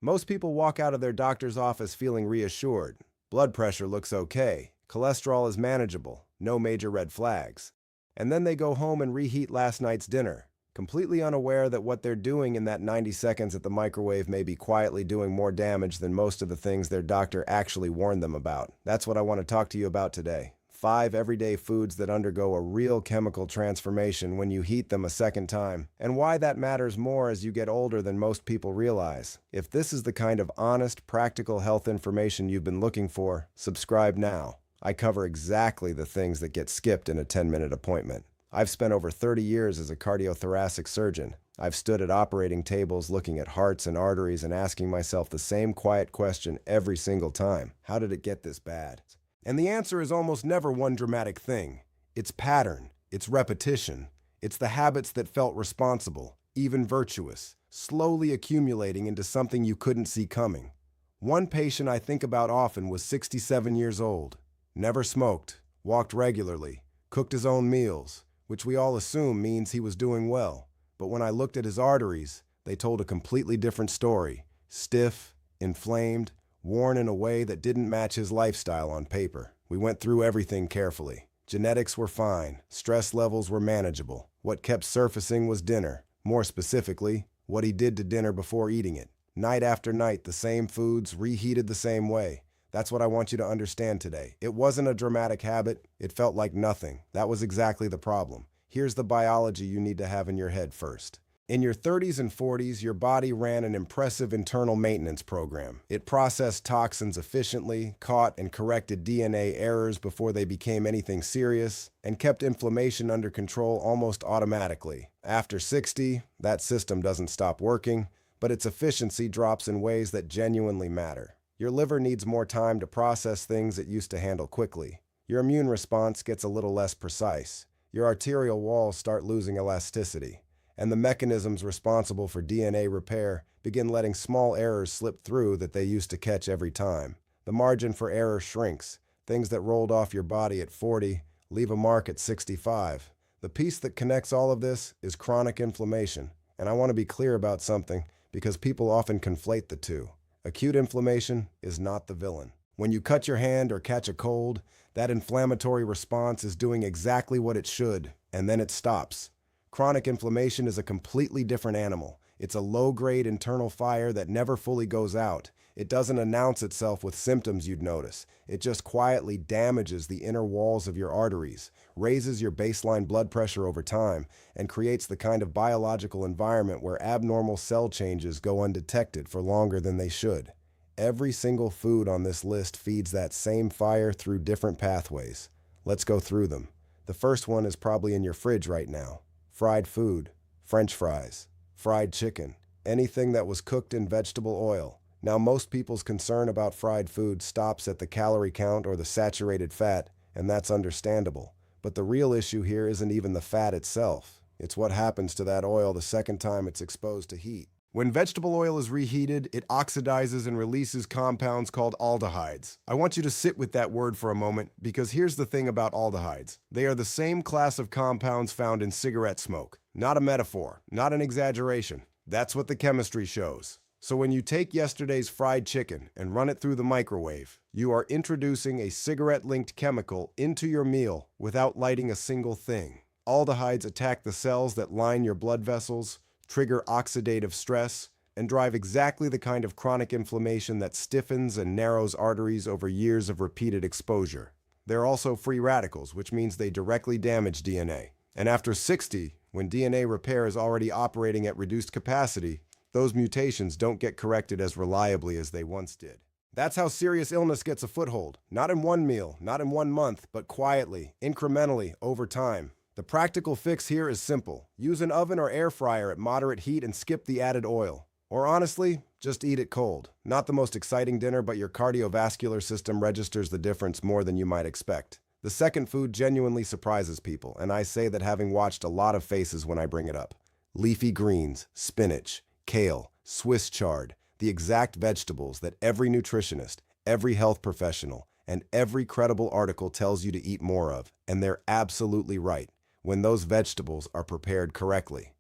Most people walk out of their doctor's office feeling reassured. Blood pressure looks okay, cholesterol is manageable, no major red flags. And then they go home and reheat last night's dinner, completely unaware that what they're doing in that 90 seconds at the microwave may be quietly doing more damage than most of the things their doctor actually warned them about. That's what I want to talk to you about today. 5 everyday foods that undergo a real chemical transformation when you heat them a second time, and why that matters more as you get older than most people realize. If this is the kind of honest, practical health information you've been looking for, subscribe now. I cover exactly the things that get skipped in a 10-minute appointment. I've spent over 30 years as a cardiothoracic surgeon. I've stood at operating tables looking at hearts and arteries and asking myself the same quiet question every single time. How did it get this bad? And the answer is almost never one dramatic thing. It's pattern, it's repetition, it's the habits that felt responsible, even virtuous, slowly accumulating into something you couldn't see coming. One patient I think about often was 67 years old, never smoked, walked regularly, cooked his own meals, which we all assume means he was doing well. But when I looked at his arteries, they told a completely different story. Stiff, inflamed, worn in a way that didn't match his lifestyle on paper. We went through everything carefully. Genetics were fine. Stress levels were manageable. What kept surfacing was dinner. More specifically, what he did to dinner before eating it. Night after night, the same foods, reheated the same way. That's what I want you to understand today. It wasn't a dramatic habit. It felt like nothing. That was exactly the problem. Here's the biology you need to have in your head first. In your 30s and 40s, your body ran an impressive internal maintenance program. It processed toxins efficiently, caught and corrected DNA errors before they became anything serious, and kept inflammation under control almost automatically. After 60, that system doesn't stop working, but its efficiency drops in ways that genuinely matter. Your liver needs more time to process things it used to handle quickly. Your immune response gets a little less precise. Your arterial walls start losing elasticity, and the mechanisms responsible for DNA repair begin letting small errors slip through that they used to catch every time. The margin for error shrinks. Things that rolled off your body at 40 leave a mark at 65. The piece that connects all of this is chronic inflammation. And I want to be clear about something because people often conflate the two. Acute inflammation is not the villain. When you cut your hand or catch a cold, that inflammatory response is doing exactly what it should, and then it stops. Chronic inflammation is a completely different animal. It's a low-grade internal fire that never fully goes out. It doesn't announce itself with symptoms you'd notice. It just quietly damages the inner walls of your arteries, raises your baseline blood pressure over time, and creates the kind of biological environment where abnormal cell changes go undetected for longer than they should. Every single food on this list feeds that same fire through different pathways. Let's go through them. The first one is probably in your fridge right now. Fried food, French fries, fried chicken, anything that was cooked in vegetable oil. Now, most people's concern about fried food stops at the calorie count or the saturated fat, and that's understandable. But the real issue here isn't even the fat itself. It's what happens to that oil the second time it's exposed to heat. When vegetable oil is reheated, it oxidizes and releases compounds called aldehydes. I want you to sit with that word for a moment because here's the thing about aldehydes. They are the same class of compounds found in cigarette smoke. Not a metaphor, not an exaggeration. That's what the chemistry shows. So when you take yesterday's fried chicken and run it through the microwave, you are introducing a cigarette-linked chemical into your meal without lighting a single thing. Aldehydes attack the cells that line your blood vessels, trigger oxidative stress, and drive exactly the kind of chronic inflammation that stiffens and narrows arteries over years of repeated exposure. They're also free radicals, which means they directly damage DNA. And after 60, when DNA repair is already operating at reduced capacity, those mutations don't get corrected as reliably as they once did. That's how serious illness gets a foothold. Not in one meal, not in 1 month, but quietly, incrementally, over time. The practical fix here is simple. Use an oven or air fryer at moderate heat and skip the added oil. Or honestly, just eat it cold. Not the most exciting dinner, but your cardiovascular system registers the difference more than you might expect. The second food genuinely surprises people, and I say that having watched a lot of faces when I bring it up. Leafy greens, spinach, kale, Swiss chard, the exact vegetables that every nutritionist, every health professional, and every credible article tells you to eat more of, and they're absolutely right, when those vegetables are prepared correctly.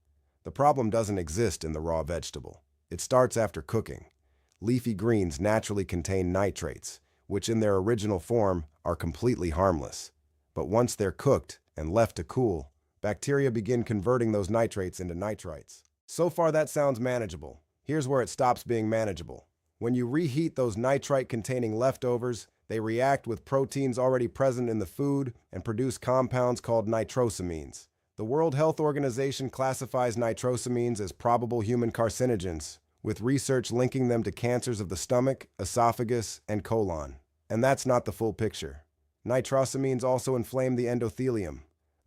The problem doesn't exist in the raw vegetable. It starts after cooking. Leafy greens naturally contain nitrates, which in their original form are completely harmless. But once they're cooked and left to cool, bacteria begin converting those nitrates into nitrites. So far that sounds manageable. Here's where it stops being manageable. When you reheat those nitrite-containing leftovers, they react with proteins already present in the food and produce compounds called nitrosamines. The World Health Organization classifies nitrosamines as probable human carcinogens, with research linking them to cancers of the stomach, esophagus, and colon. And that's not the full picture. Nitrosamines also inflame the endothelium,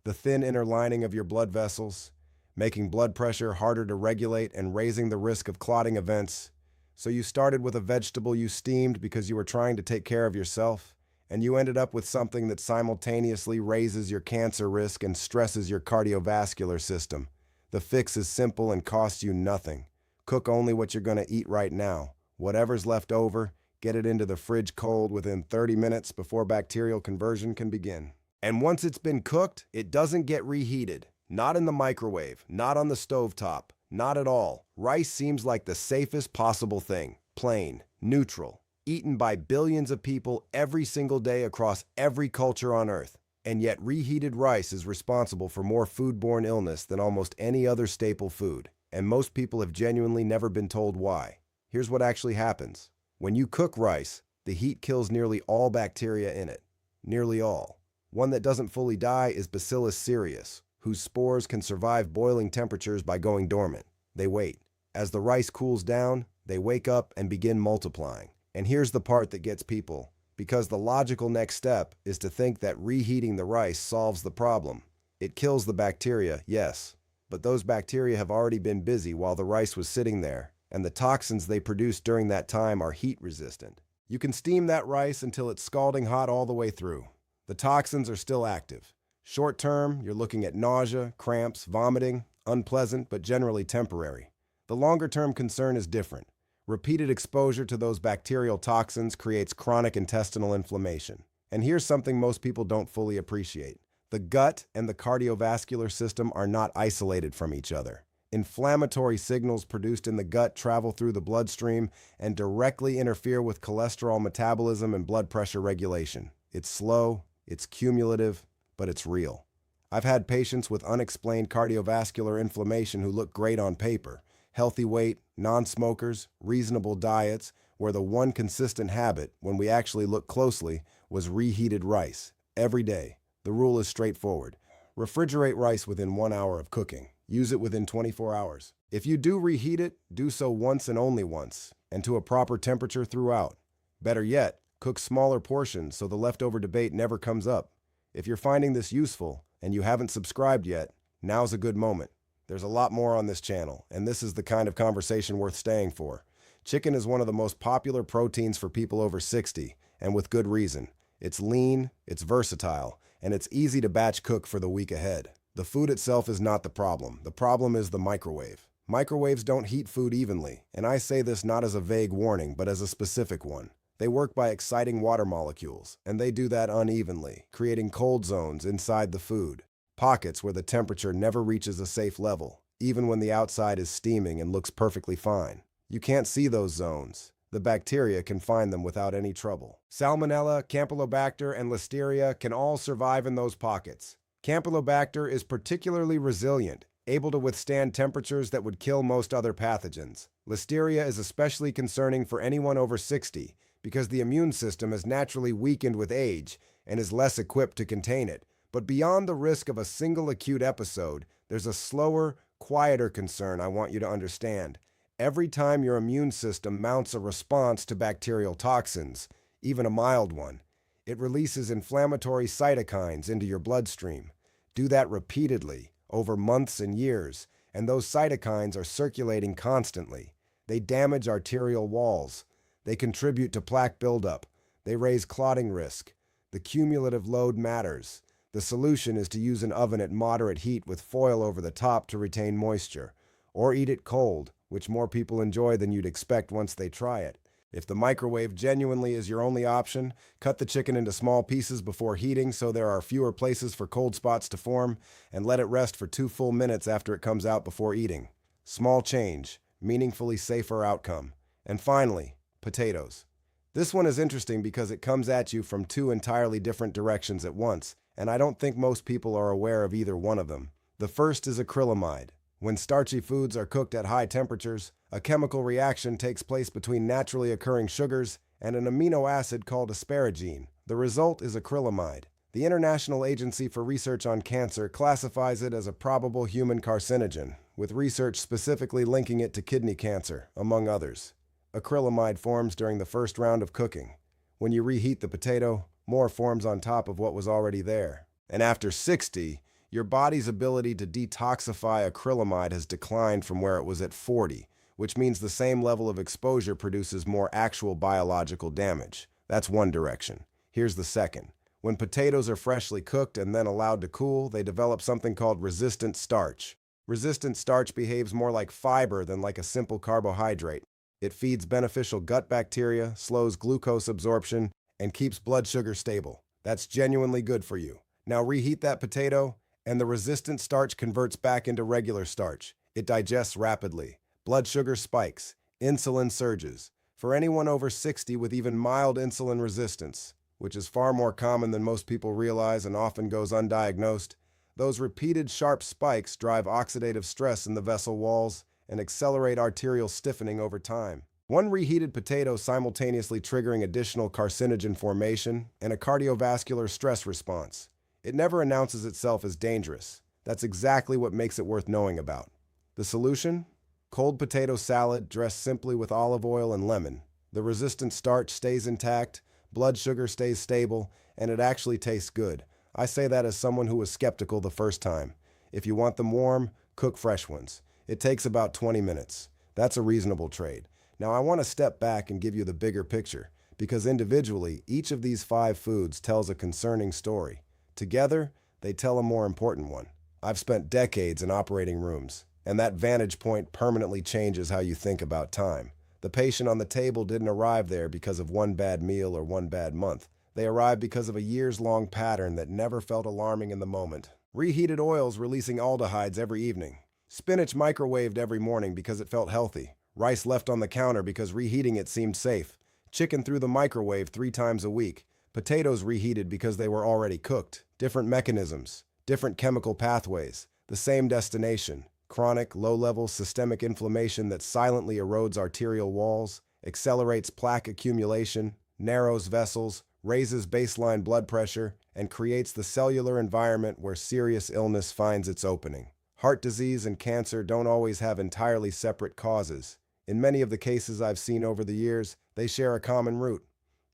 the thin inner lining of your blood vessels, making blood pressure harder to regulate and raising the risk of clotting events. So you started with a vegetable you steamed because you were trying to take care of yourself, and you ended up with something that simultaneously raises your cancer risk and stresses your cardiovascular system. The fix is simple and costs you nothing. Cook only what you're going to eat right now. Whatever's left over, get it into the fridge cold within 30 minutes before bacterial conversion can begin. And once it's been cooked, it doesn't get reheated. Not in the microwave, not on the stovetop, not at all. Rice seems like the safest possible thing. Plain, neutral, eaten by billions of people every single day across every culture on Earth. And yet reheated rice is responsible for more foodborne illness than almost any other staple food. And most people have genuinely never been told why. Here's what actually happens. When you cook rice, the heat kills nearly all bacteria in it. Nearly all. One that doesn't fully die is Bacillus cereus, whose spores can survive boiling temperatures by going dormant. They wait. As the rice cools down, they wake up and begin multiplying. And here's the part that gets people, because the logical next step is to think that reheating the rice solves the problem. It kills the bacteria, yes, but those bacteria have already been busy while the rice was sitting there, and the toxins they produce during that time are heat resistant. You can steam that rice until it's scalding hot all the way through. The toxins are still active. Short term, you're looking at nausea, cramps, vomiting, unpleasant but generally temporary. The longer term concern is different. Repeated exposure to those bacterial toxins creates chronic intestinal inflammation. And here's something most people don't fully appreciate. The gut and the cardiovascular system are not isolated from each other. Inflammatory signals produced in the gut travel through the bloodstream and directly interfere with cholesterol metabolism and blood pressure regulation. It's slow, it's cumulative, but it's real. I've had patients with unexplained cardiovascular inflammation who look great on paper. Healthy weight, non-smokers, reasonable diets, where the one consistent habit, when we actually look closely, was reheated rice. Every day. The rule is straightforward. Refrigerate rice within 1 hour of cooking. Use it within 24 hours. If you do reheat it, do so once and only once, and to a proper temperature throughout. Better yet, cook smaller portions so the leftover debate never comes up. If you're finding this useful, and you haven't subscribed yet, now's a good moment. There's a lot more on this channel, and this is the kind of conversation worth staying for. Chicken is one of the most popular proteins for people over 60, and with good reason. It's lean, it's versatile, and it's easy to batch cook for the week ahead. The food itself is not the problem. The problem is the microwave. Microwaves don't heat food evenly, and I say this not as a vague warning, but as a specific one. They work by exciting water molecules, and they do that unevenly, creating cold zones inside the food. Pockets where the temperature never reaches a safe level, even when the outside is steaming and looks perfectly fine. You can't see those zones. The bacteria can find them without any trouble. Salmonella, Campylobacter, and Listeria can all survive in those pockets. Campylobacter is particularly resilient, able to withstand temperatures that would kill most other pathogens. Listeria is especially concerning for anyone over 60 because the immune system is naturally weakened with age and is less equipped to contain it. But beyond the risk of a single acute episode, there's a slower, quieter concern I want you to understand. Every time your immune system mounts a response to bacterial toxins, even a mild one, it releases inflammatory cytokines into your bloodstream. Do that repeatedly, over months and years, and those cytokines are circulating constantly. They damage arterial walls. They contribute to plaque buildup. They raise clotting risk. The cumulative load matters. The solution is to use an oven at moderate heat with foil over the top to retain moisture, or eat it cold, which more people enjoy than you'd expect once they try it. If the microwave genuinely is your only option, cut the chicken into small pieces before heating so there are fewer places for cold spots to form, and let it rest for 2 full minutes after it comes out before eating. Small change, meaningfully safer outcome. And finally, Potatoes. This one is interesting because it comes at you from two entirely different directions at once, and I don't think most people are aware of either one of them. The first is acrylamide. When starchy foods are cooked at high temperatures, a chemical reaction takes place between naturally occurring sugars and an amino acid called asparagine. The result is acrylamide. The International Agency for Research on Cancer classifies it as a probable human carcinogen, with research specifically linking it to kidney cancer, among others. Acrylamide forms during the first round of cooking. When you reheat the potato, more forms on top of what was already there. And after 60, your body's ability to detoxify acrylamide has declined from where it was at 40, which means the same level of exposure produces more actual biological damage. That's one direction. Here's the second. When potatoes are freshly cooked and then allowed to cool, they develop something called resistant starch. Resistant starch behaves more like fiber than like a simple carbohydrate. It feeds beneficial gut bacteria, slows glucose absorption, and keeps blood sugar stable. That's genuinely good for you. Now reheat that potato, and the resistant starch converts back into regular starch. It digests rapidly. Blood sugar spikes. Insulin surges. For anyone over 60 with even mild insulin resistance, which is far more common than most people realize and often goes undiagnosed, those repeated sharp spikes drive oxidative stress in the vessel walls and accelerate arterial stiffening over time. One reheated potato simultaneously triggering additional carcinogen formation and a cardiovascular stress response. It never announces itself as dangerous. That's exactly what makes it worth knowing about. The solution? Cold potato salad dressed simply with olive oil and lemon. The resistant starch stays intact, blood sugar stays stable, and it actually tastes good. I say that as someone who was skeptical the first time. If you want them warm, cook fresh ones. It takes about 20 minutes. That's a reasonable trade. Now I want to step back and give you the bigger picture, because individually, each of these 5 foods tells a concerning story. Together, they tell a more important one. I've spent decades in operating rooms, and that vantage point permanently changes how you think about time. The patient on the table didn't arrive there because of one bad meal or one bad month. They arrived because of a years-long pattern that never felt alarming in the moment. Reheated oils releasing aldehydes every evening. Spinach microwaved every morning because it felt healthy. Rice left on the counter because reheating it seemed safe. Chicken through the microwave 3 times a week. Potatoes reheated because they were already cooked. Different mechanisms, different chemical pathways, the same destination. Chronic, low-level systemic inflammation that silently erodes arterial walls, accelerates plaque accumulation, narrows vessels, raises baseline blood pressure, and creates the cellular environment where serious illness finds its opening. Heart disease and cancer don't always have entirely separate causes. In many of the cases I've seen over the years, they share a common root: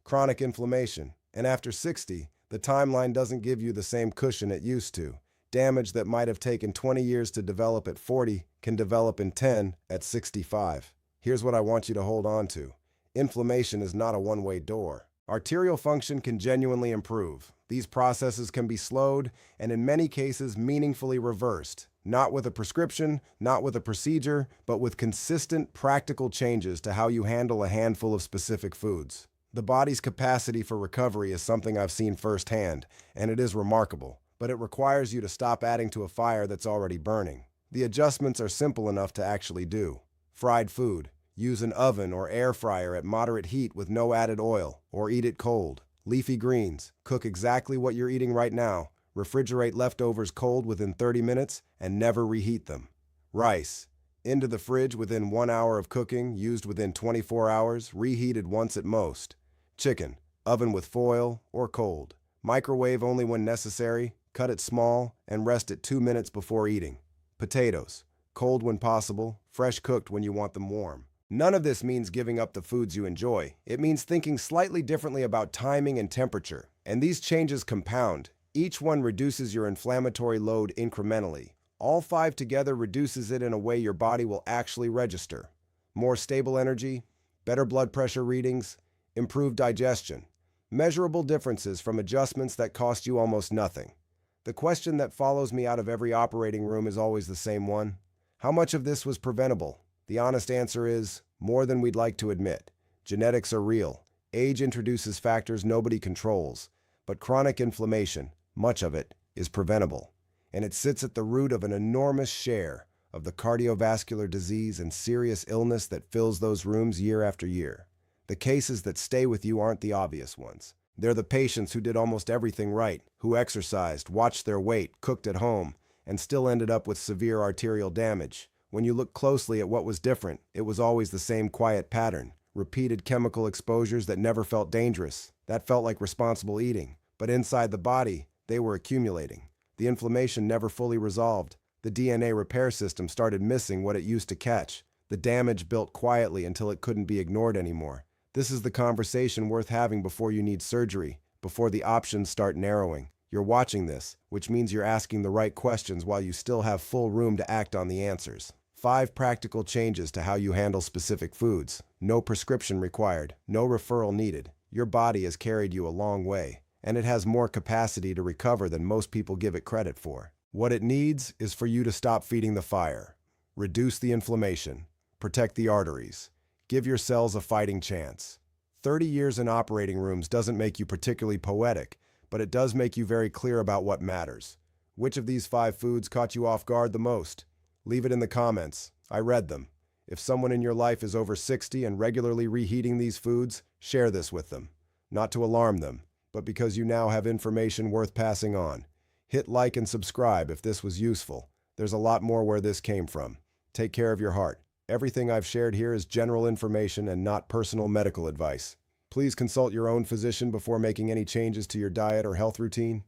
chronic inflammation. And after 60, the timeline doesn't give you the same cushion it used to. Damage that might have taken 20 years to develop at 40 can develop in 10 at 65. Here's what I want you to hold on to. Inflammation is not a one-way door. Arterial function can genuinely improve. These processes can be slowed and in many cases meaningfully reversed. Not with a prescription, not with a procedure, but with consistent, practical changes to how you handle a handful of specific foods. The body's capacity for recovery is something I've seen firsthand, and it is remarkable. But it requires you to stop adding to a fire that's already burning. The adjustments are simple enough to actually do. Fried food. Use an oven or air fryer at moderate heat with no added oil, or eat it cold. Leafy greens. Cook exactly what you're eating right now. Refrigerate leftovers cold within 30 minutes and never reheat them. Rice. Into the fridge within 1 hour of cooking, used within 24 hours, reheated once at most. Chicken. Oven with foil or cold. Microwave only when necessary. Cut it small, and rest it 2 minutes before eating. Potatoes. Cold when possible, fresh cooked when you want them warm. None of this means giving up the foods you enjoy. It means thinking slightly differently about timing and temperature. And these changes compound. Each one reduces your inflammatory load incrementally. All 5 together reduces it in a way your body will actually register. More stable energy, better blood pressure readings, improved digestion. Measurable differences from adjustments that cost you almost nothing. The question that follows me out of every operating room is always the same one. How much of this was preventable? The honest answer is, more than we'd like to admit. Genetics are real. Age introduces factors nobody controls. But chronic inflammation, much of it, is preventable. And it sits at the root of an enormous share of the cardiovascular disease and serious illness that fills those rooms year after year. The cases that stay with you aren't the obvious ones. They're the patients who did almost everything right, who exercised, watched their weight, cooked at home, and still ended up with severe arterial damage. When you look closely at what was different, it was always the same quiet pattern. Repeated chemical exposures that never felt dangerous. That felt like responsible eating. But inside the body, they were accumulating. The inflammation never fully resolved. The DNA repair system started missing what it used to catch. The damage built quietly until it couldn't be ignored anymore. This is the conversation worth having before you need surgery, before the options start narrowing. You're watching this, which means you're asking the right questions while you still have full room to act on the answers. 5 practical changes to how you handle specific foods. No prescription required, no referral needed. Your body has carried you a long way, and it has more capacity to recover than most people give it credit for. What it needs is for you to stop feeding the fire. Reduce the inflammation. Protect the arteries. Give your cells a fighting chance. 30 years in operating rooms doesn't make you particularly poetic, but it does make you very clear about what matters. Which of these 5 foods caught you off guard the most? Leave it in the comments. I read them. If someone in your life is over 60 and regularly reheating these foods, share this with them. Not to alarm them, but because you now have information worth passing on. Hit like and subscribe if this was useful. There's a lot more where this came from. Take care of your heart. Everything I've shared here is general information and not personal medical advice. Please consult your own physician before making any changes to your diet or health routine.